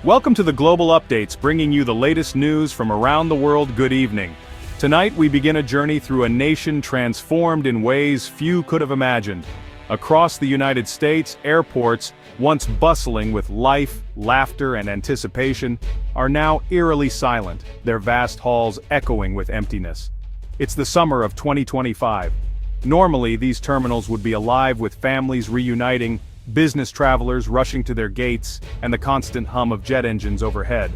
Welcome to the Global Updates, bringing you the latest news from around the world. Good evening. Tonight we begin a journey through a nation transformed in ways few could have imagined. Across the United States, airports, once bustling with life, laughter, and anticipation, are now eerily silent, their vast halls echoing with emptiness. It's the summer of 2025. Normally, these terminals would be alive with families reuniting, business travelers rushing to their gates, and the constant hum of jet engines overhead.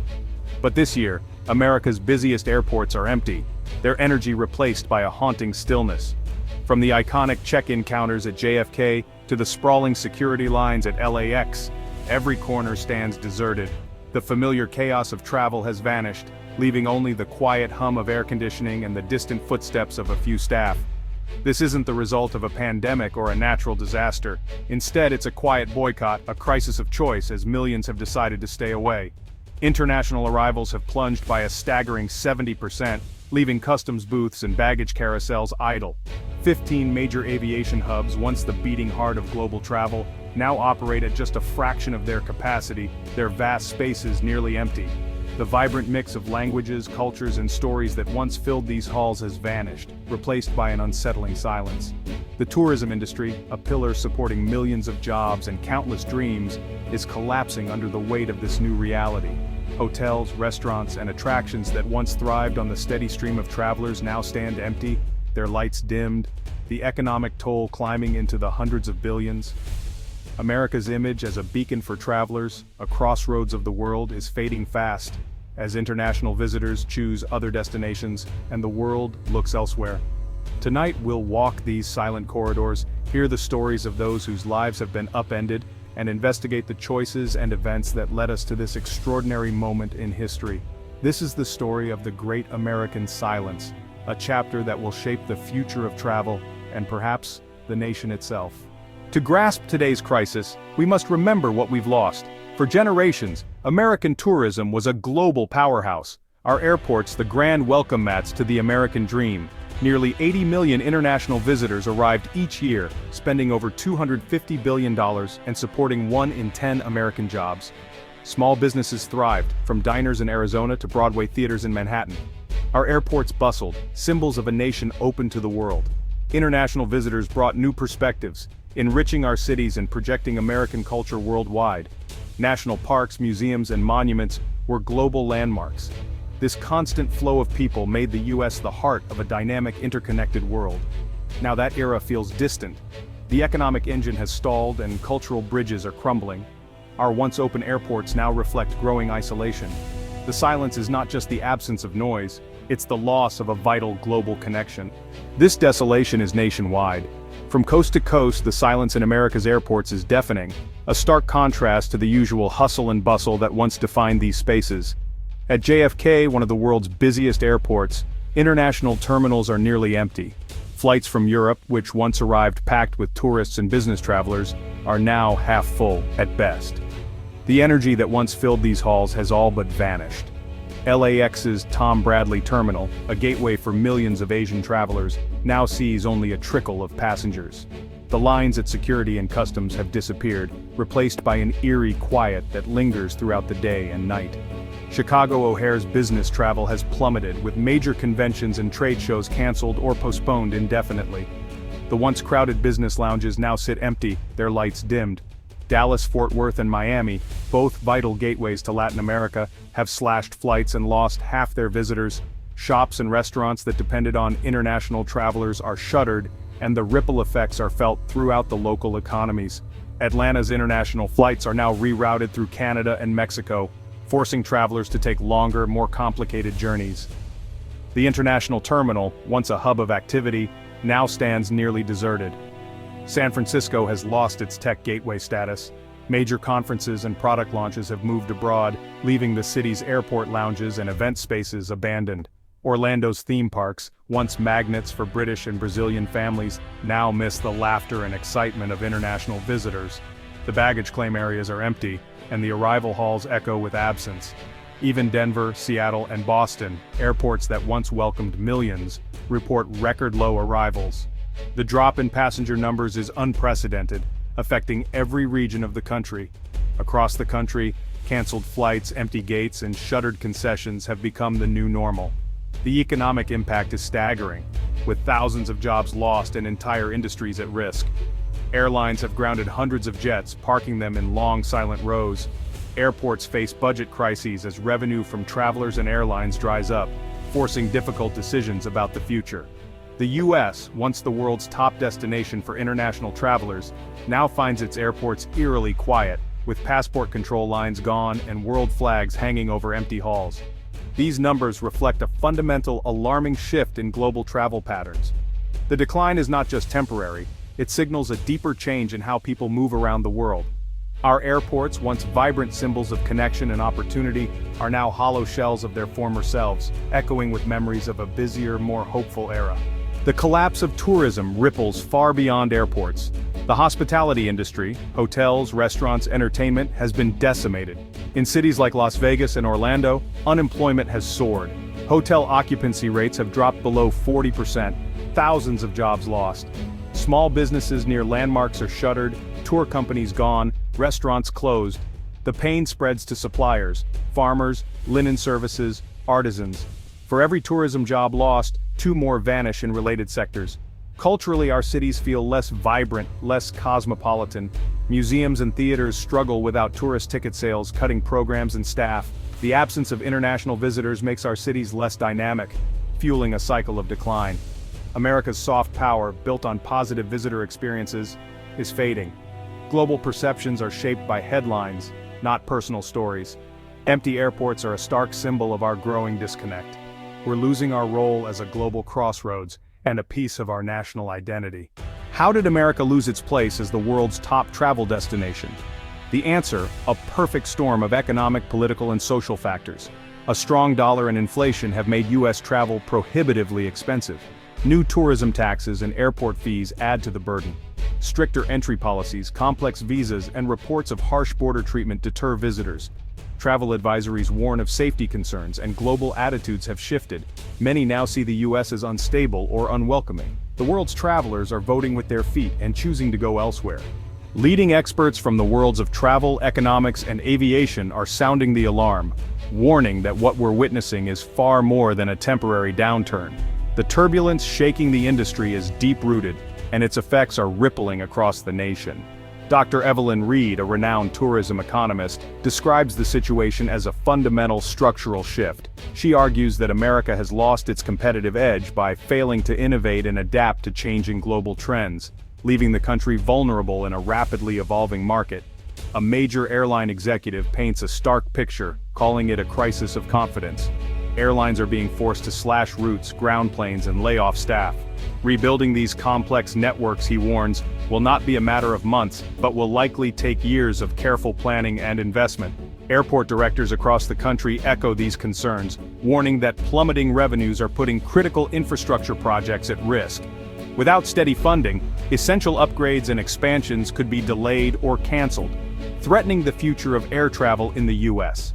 But this year, America's busiest airports are empty, their energy replaced by a haunting stillness. From the iconic check-in counters at JFK to the sprawling security lines at LAX, every corner stands deserted. The familiar chaos of travel has vanished, leaving only the quiet hum of air conditioning and the distant footsteps of a few staff. This isn't the result of a pandemic or a natural disaster. Instead, it's a quiet boycott, a crisis of choice as millions have decided to stay away. International arrivals have plunged by a staggering 70%, leaving customs booths and baggage carousels idle. 15 major aviation hubs, once the beating heart of global travel, now operate at just a fraction of their capacity, their vast spaces nearly empty. The vibrant mix of languages, cultures, and stories that once filled these halls has vanished, replaced by an unsettling silence. The tourism industry, a pillar supporting millions of jobs and countless dreams, is collapsing under the weight of this new reality. Hotels, restaurants, and attractions that once thrived on the steady stream of travelers now stand empty, their lights dimmed, the economic toll climbing into the hundreds of billions. America's image as a beacon for travelers, a crossroads of the world, is fading fast, as international visitors choose other destinations and the world looks elsewhere. Tonight we'll walk these silent corridors, hear the stories of those whose lives have been upended, and investigate the choices and events that led us to this extraordinary moment in history. This is the story of the Great American Silence, a chapter that will shape the future of travel, and perhaps the nation itself. To grasp today's crisis, we must remember what we've lost. For generations, American tourism was a global powerhouse. Our airports, the grand welcome mats to the American dream. Nearly 80 million international visitors arrived each year, spending over $250 billion and supporting 1 in 10 American jobs. Small businesses thrived, from diners in Arizona to Broadway theaters in Manhattan. Our airports bustled, symbols of a nation open to the world. International visitors brought new perspectives, enriching our cities and projecting American culture worldwide. National parks, museums, and monuments were global landmarks. This constant flow of people made the U.S. the heart of a dynamic, interconnected world. Now that era feels distant. The economic engine has stalled and cultural bridges are crumbling. Our once open airports now reflect growing isolation. The silence is not just the absence of noise, it's the loss of a vital global connection. This desolation is nationwide. From coast to coast, the silence in America's airports is deafening, a stark contrast to the usual hustle and bustle that once defined these spaces. At JFK, one of the world's busiest airports, international terminals are nearly empty. Flights from Europe, which once arrived packed with tourists and business travelers, are now half full at best. The energy that once filled these halls has all but vanished. LAX's Tom Bradley Terminal, a gateway for millions of Asian travelers, now sees only a trickle of passengers. The lines at security and customs have disappeared, replaced by an eerie quiet that lingers throughout the day and night. Chicago O'Hare's business travel has plummeted, with major conventions and trade shows canceled or postponed indefinitely. The once crowded business lounges now sit empty, their lights dimmed. Dallas, Fort Worth, and Miami, both vital gateways to Latin America, have slashed flights and lost half their visitors. Shops and restaurants that depended on international travelers are shuttered, and the ripple effects are felt throughout the local economies. Atlanta's international flights are now rerouted through Canada and Mexico, forcing travelers to take longer, more complicated journeys. The international terminal, once a hub of activity, now stands nearly deserted. San Francisco has lost its tech gateway status. Major conferences and product launches have moved abroad, leaving the city's airport lounges and event spaces abandoned. Orlando's theme parks, once magnets for British and Brazilian families, now miss the laughter and excitement of international visitors. The baggage claim areas are empty, and the arrival halls echo with absence. Even Denver, Seattle, and Boston, airports that once welcomed millions, report record-low arrivals. The drop in passenger numbers is unprecedented, affecting every region of the country. Across the country, Canceled flights, empty gates, and shuttered concessions have become the new normal. The economic impact is staggering, with thousands of jobs lost and entire industries at risk. Airlines have grounded hundreds of jets, parking them in long, silent rows. Airports face budget crises as revenue from travelers and airlines dries up, forcing difficult decisions about the future. The U.S., once the world's top destination for international travelers, now finds its airports eerily quiet, with passport control lines gone and world flags hanging over empty halls. These numbers reflect a fundamental, alarming shift in global travel patterns. The decline is not just temporary, it signals a deeper change in how people move around the world. Our airports, once vibrant symbols of connection and opportunity, are now hollow shells of their former selves, echoing with memories of a busier, more hopeful era. The collapse of tourism ripples far beyond airports. The hospitality industry, hotels, restaurants, entertainment, has been decimated. In cities like Las Vegas and Orlando, unemployment has soared. Hotel occupancy rates have dropped below 40%, thousands of jobs lost. Small businesses near landmarks are shuttered, tour companies gone, restaurants closed. The pain spreads to suppliers, farmers, linen services, artisans. For every tourism job lost, 2 more vanish in related sectors. Culturally, our cities feel less vibrant, less cosmopolitan. Museums and theaters struggle without tourist ticket sales, cutting programs and staff. The absence of international visitors makes our cities less dynamic, fueling a cycle of decline. America's soft power, built on positive visitor experiences, is fading. Global perceptions are shaped by headlines, not personal stories. Empty airports are a stark symbol of our growing disconnect. We're losing our role as a global crossroads and a piece of our national identity. How did America lose its place as the world's top travel destination? The answer, a perfect storm of economic, political, and social factors. A strong dollar and inflation have made U.S. travel prohibitively expensive. New tourism taxes and airport fees add to the burden. Stricter entry policies, complex visas, and reports of harsh border treatment deter visitors. Travel advisories warn of safety concerns, and global attitudes have shifted. Many now see the U.S. as unstable or unwelcoming. The world's travelers are voting with their feet and choosing to go elsewhere. Leading experts from the worlds of travel, economics, and aviation are sounding the alarm, warning that what we're witnessing is far more than a temporary downturn. The turbulence shaking the industry is deep-rooted, and its effects are rippling across the nation. Dr. Evelyn Reed, a renowned tourism economist, describes the situation as a fundamental structural shift. She argues that America has lost its competitive edge by failing to innovate and adapt to changing global trends, leaving the country vulnerable in a rapidly evolving market. A major airline executive paints a stark picture, calling it a crisis of confidence. Airlines are being forced to slash routes, ground planes, and lay off staff. Rebuilding these complex networks, he warns, will not be a matter of months, but will likely take years of careful planning and investment. Airport directors across the country echo these concerns, warning that plummeting revenues are putting critical infrastructure projects at risk. Without steady funding, essential upgrades and expansions could be delayed or canceled, threatening the future of air travel in the U.S.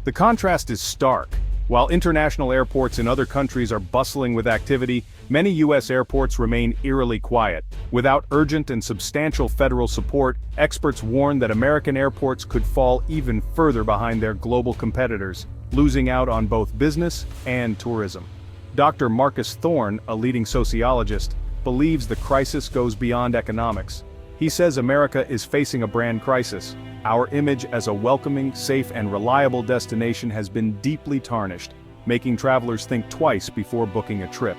The contrast is stark. While international airports in other countries are bustling with activity, many U.S. airports remain eerily quiet. Without urgent and substantial federal support, experts warn that American airports could fall even further behind their global competitors, losing out on both business and tourism. Dr. Marcus Thorne, a leading sociologist, believes the crisis goes beyond economics. He says America is facing a brand crisis. Our image as a welcoming, safe, and reliable destination has been deeply tarnished, making travelers think twice before booking a trip.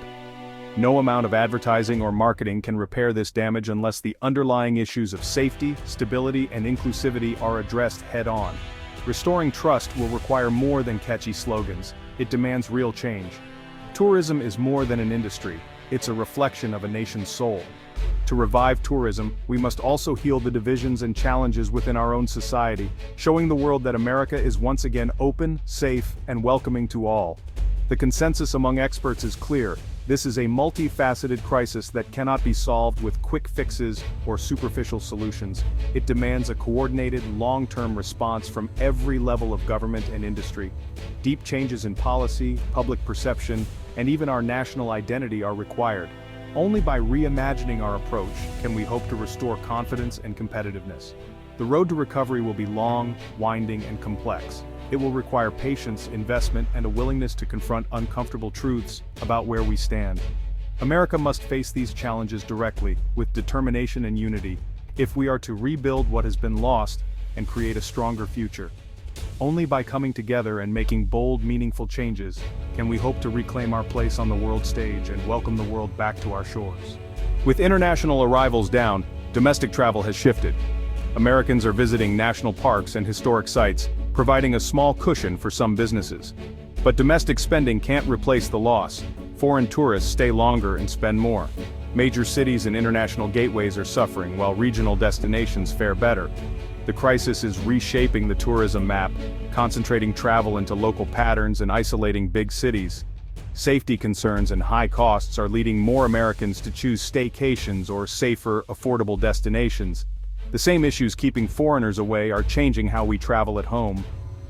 No amount of advertising or marketing can repair this damage unless the underlying issues of safety, stability, and inclusivity are addressed head-on. Restoring trust will require more than catchy slogans. It demands real change. Tourism is more than an industry. It's a reflection of a nation's soul. To revive tourism, we must also heal the divisions and challenges within our own society, showing the world that America is once again open, safe, and welcoming to all. The consensus among experts is clear. This is a multifaceted crisis that cannot be solved with quick fixes or superficial solutions. It demands a coordinated, long-term response from every level of government and industry. Deep changes in policy, public perception, and even our national identity are required. Only by reimagining our approach can we hope to restore confidence and competitiveness. The road to recovery will be long, winding, and complex. It will require patience, investment, and a willingness to confront uncomfortable truths about where we stand. America must face these challenges directly, with determination and unity, if we are to rebuild what has been lost and create a stronger future. Only by coming together and making bold, meaningful changes can we hope to reclaim our place on the world stage and welcome the world back to our shores. With international arrivals down, domestic travel has shifted. Americans are visiting national parks and historic sites, providing a small cushion for some businesses. But domestic spending can't replace the loss. Foreign tourists stay longer and spend more. Major cities and international gateways are suffering, while regional destinations fare better. The crisis is reshaping the tourism map, concentrating travel into local patterns and isolating big cities. Safety concerns and high costs are leading more Americans to choose staycations or safer, affordable destinations. The same issues keeping foreigners away are changing how we travel at home.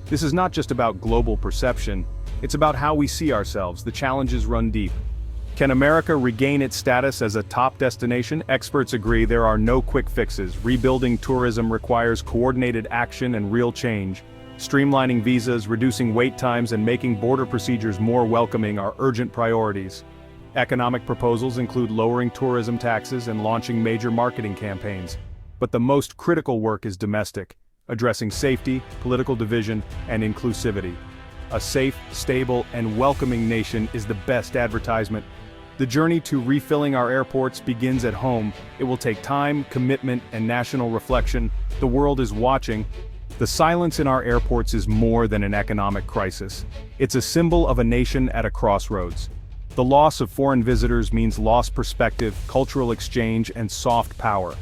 This is not just about global perception, it's about how we see ourselves. The challenges run deep. Can America regain its status as a top destination? Experts agree there are no quick fixes. Rebuilding tourism requires coordinated action and real change. Streamlining visas, reducing wait times, and making border procedures more welcoming are urgent priorities. Economic proposals include lowering tourism taxes and launching major marketing campaigns. But the most critical work is domestic, addressing safety, political division, and inclusivity. A safe, stable, and welcoming nation is the best advertisement. The journey to refilling our airports begins at home. It will take time, commitment, and national reflection. The world is watching. The silence in our airports is more than an economic crisis. It's a symbol of a nation at a crossroads. The loss of foreign visitors means lost perspective, cultural exchange, and soft power.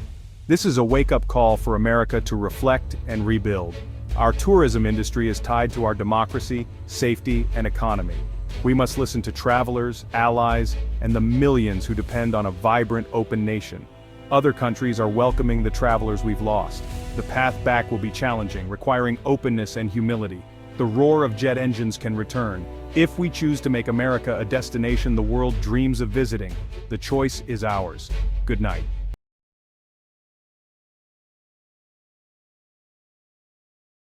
This is a wake-up call for America to reflect and rebuild. Our tourism industry is tied to our democracy, safety, and economy. We must listen to travelers, allies, and the millions who depend on a vibrant, open nation. Other countries are welcoming the travelers we've lost. The path back will be challenging, requiring openness and humility. The roar of jet engines can return. If we choose to make America a destination the world dreams of visiting, the choice is ours. Good night.